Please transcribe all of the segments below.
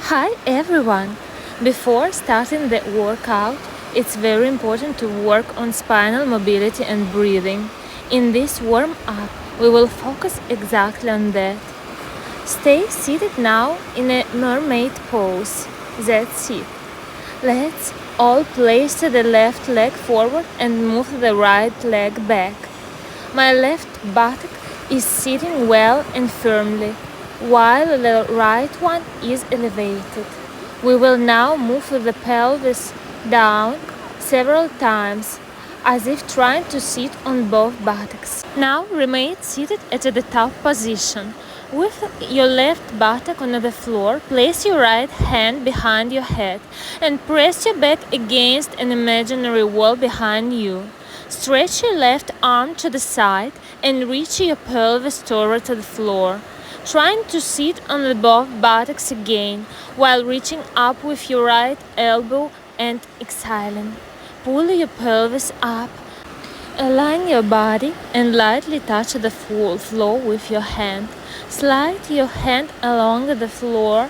Hi everyone! Before starting the workout, it's very important to work on spinal mobility and breathing. In this warm-up, we will focus exactly on that. Stay seated now in a mermaid pose. That's it. Let's all place the left leg forward and move the right leg back. My left buttock is sitting well and firmly, while the right one is elevated. We will now move the pelvis down several times, as if trying to sit on both buttocks. Now remain seated at the top position. With your left buttock on the floor, place your right hand behind your head and press your back against an imaginary wall behind you. Stretch your left arm to the side and reach your pelvis toward the floor, trying to sit on the both buttocks again while reaching up with your right elbow and exhaling. Pull your pelvis up. Align your body and lightly touch the floor with your hand. Slide your hand along the floor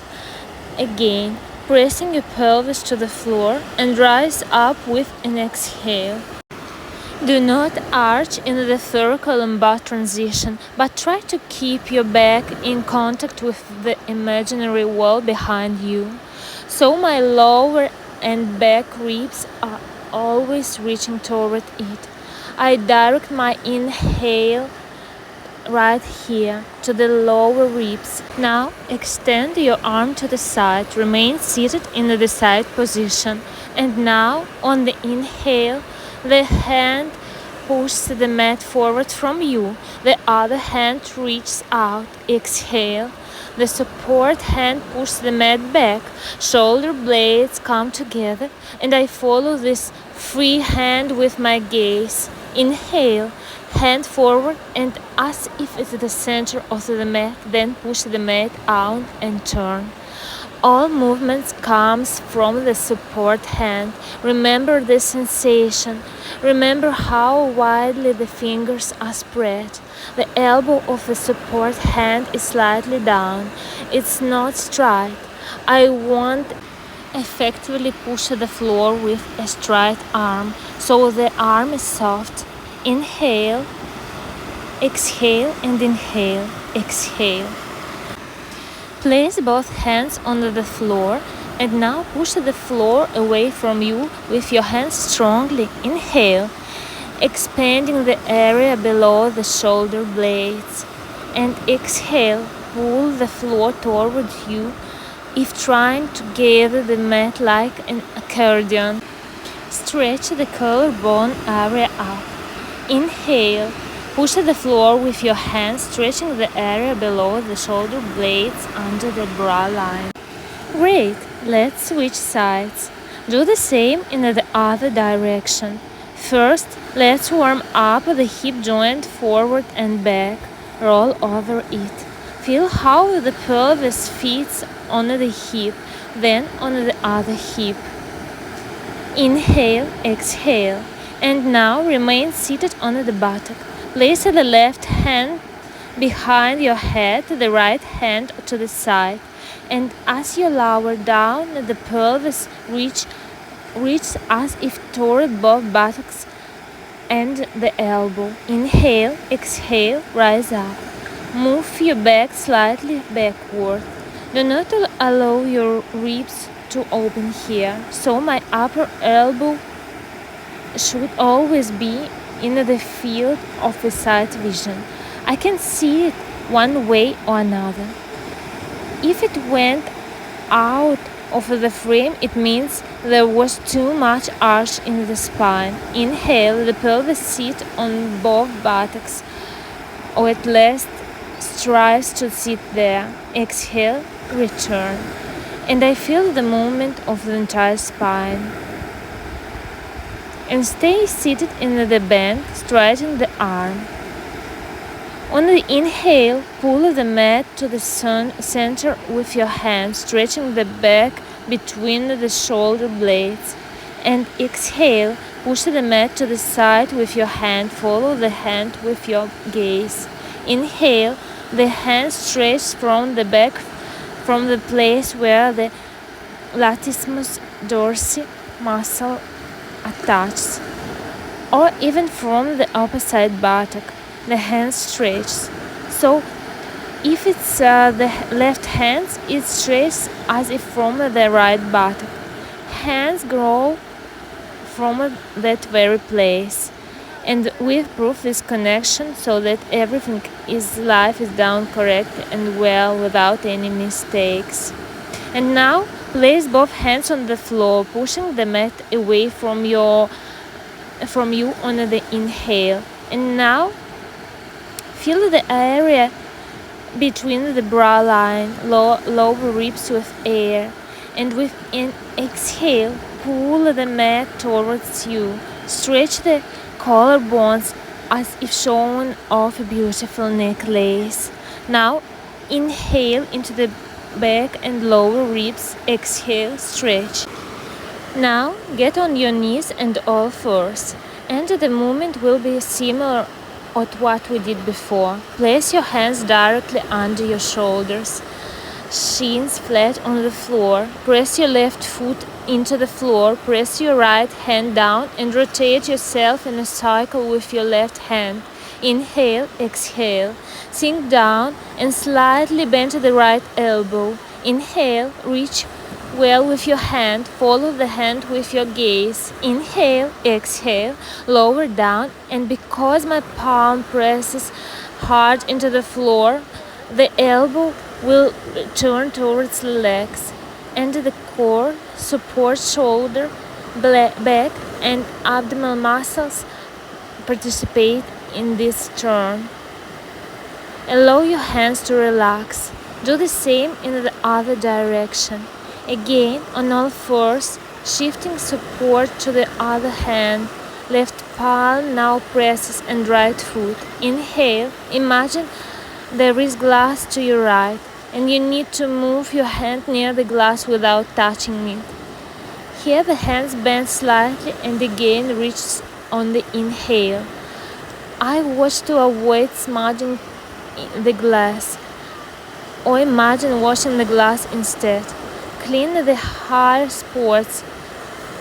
again, pressing your pelvis to the floor and rise up with an exhale. Do not arch in the thoracolumbar transition, but try to keep your back in contact with the imaginary wall behind you. So my lower and back ribs are always reaching toward it. I direct my inhale right here to the lower ribs. Now extend your arm to the side, remain seated in the side position, and now on the inhale, the hand pushes the mat forward from you, the other hand reaches out. Exhale. The support hand pushes the mat back, shoulder blades come together, and I follow this free hand with my gaze. Inhale, hand forward and as if it's the center of the mat, then push the mat out and turn. All movements comes from the support hand. Remember the sensation. Remember how widely the fingers are spread. The elbow of the support hand is slightly down. It's not straight. I want effectively push the floor with a straight arm, so the arm is soft. Inhale, exhale and inhale, exhale. Place both hands on the floor and now push the floor away from you with your hands strongly. Inhale, expanding the area below the shoulder blades, and exhale, pull the floor toward you if trying to gather the mat like an accordion. Stretch the collarbone area up. Inhale, push the floor with your hands, stretching the area below the shoulder blades under the bra line. Great! Let's switch sides. Do the same in the other direction. First, let's warm up the hip joint forward and back. Roll over it. Feel how the pelvis fits on the hip, then on the other hip. Inhale, exhale, and now remain seated on the buttock. Place the left hand behind your head, the right hand to the side, and as you lower down, the pelvis reaches as if toward both buttocks and the elbow. Inhale, exhale, rise up. Move your back slightly backward. Do not allow your ribs to open here, so my upper elbow should always be in the field of the sight vision. I can see it one way or another. If it went out of the frame, it means there was too much arch in the spine. Inhale, the pelvis sits on both buttocks, or at least strives to sit there. Exhale, return. And I feel the movement of the entire spine. And stay seated in the bend, straightening the arm. On the inhale, pull the mat to the center with your hand, stretching the back between the shoulder blades. And exhale, push the mat to the side with your hand, follow the hand with your gaze. Inhale, the hand stretches from the back from the place where the latissimus dorsi muscle attaches, or even from the opposite buttock. The hand stretches. So if it's the left hand, it stretches as if from the right buttock. Hands grow from that very place. And we've proved this connection so that everything life is done correctly and well without any mistakes. And now place both hands on the floor, pushing the mat away from you on the inhale. And now fill the area between the brow line, lower ribs with air. And with an exhale, pull the mat towards you. Stretch the collarbones as if showing off a beautiful necklace. Now inhale into the back and lower ribs. Exhale, stretch. Now get on your knees and all fours. And the movement will be similar to what we did before. Place your hands directly under your shoulders, shins flat on the floor. Press your left foot into the floor. Press your right hand down and rotate yourself in a cycle with your left hand. Inhale, exhale. Sink down and slightly bend to the right elbow. Inhale, reach well with your hand. Follow the hand with your gaze. Inhale, exhale, lower down, and because my palm presses hard into the floor, the elbow will turn towards the legs, and the core, support shoulder, back, and abdominal muscles participate in this turn. Allow your hands to relax. Do the same in the other direction. Again, on all fours, shifting support to the other hand. Left palm now presses and right foot. Inhale, imagine there is glass to your right, and you need to move your hand near the glass without touching it. Here the hands bend slightly and again reach on the inhale. I watch to avoid smudging the glass, or imagine washing the glass instead. Clean the higher spots,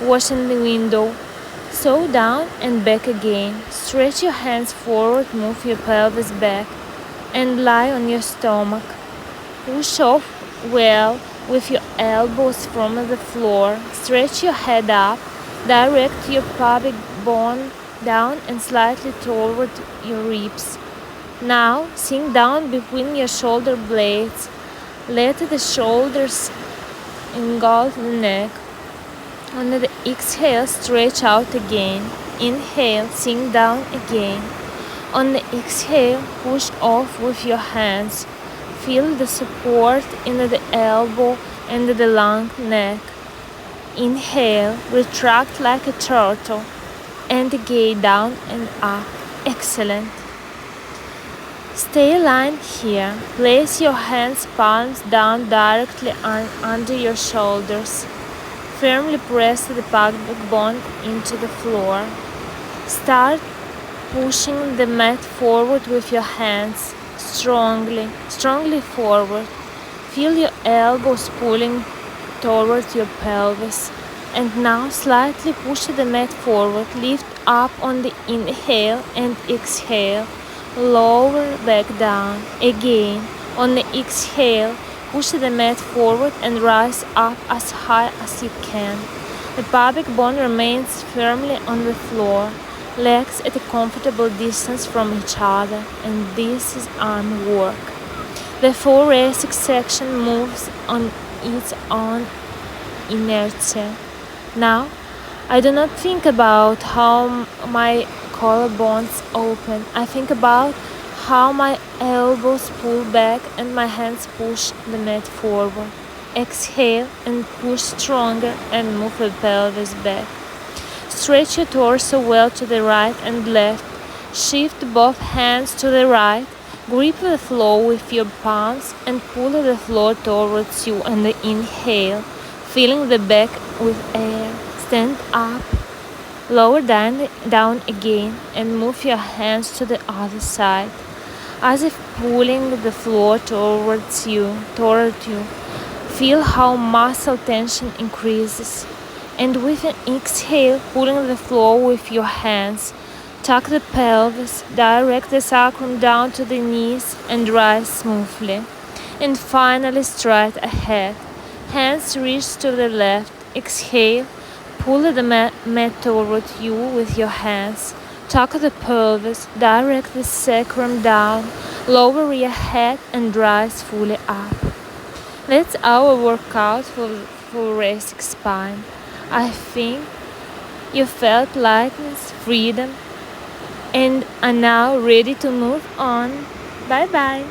washing the window. So down and back again. Stretch your hands forward, move your pelvis back, and lie on your stomach. Push off well with your elbows from the floor. Stretch your head up. Direct your pubic bone down and slightly toward your ribs. Now sink down between your shoulder blades. Let the shoulders engulf the neck. On the exhale, stretch out again. Inhale, sink down again. On the exhale, push off with your hands. Feel the support in the elbow and the long neck. Inhale, retract like a turtle, and again down and up. Excellent. Stay aligned here. Place your hands palms down directly under your shoulders. Firmly press the pubic bone into the floor. Start pushing the mat forward with your hands. Strongly forward. Feel your elbows pulling towards your pelvis. And now slightly push the mat forward. Lift up on the inhale and exhale. Lower back down. Again, on the exhale, push the mat forward and rise up as high as you can. The pubic bone remains firmly on the floor, legs at a comfortable distance from each other, and this is arm work. The thoracic section moves on its own inertia. Now, I do not think about how my collarbones open. I think about how my elbows pull back and my hands push the mat forward. Exhale and push stronger and move the pelvis back. Stretch your torso well to the right and left. Shift both hands to the right. Grip the floor with your palms and pull the floor towards you on the inhale, filling the back with air. Stand up. Lower down again and move your hands to the other side, as if pulling the floor towards you. Feel how muscle tension increases. And with an exhale, pulling the floor with your hands. Tuck the pelvis, direct the sacrum down to the knees and rise smoothly. And finally straight ahead. Hands reach to the left. Exhale, pull the mat toward you with your hands. Tuck the pelvis, direct the sacrum down, lower your head and rise fully up. That's our workout for thoracic spine. I think you felt lightness, freedom, and are now ready to move on. Bye bye.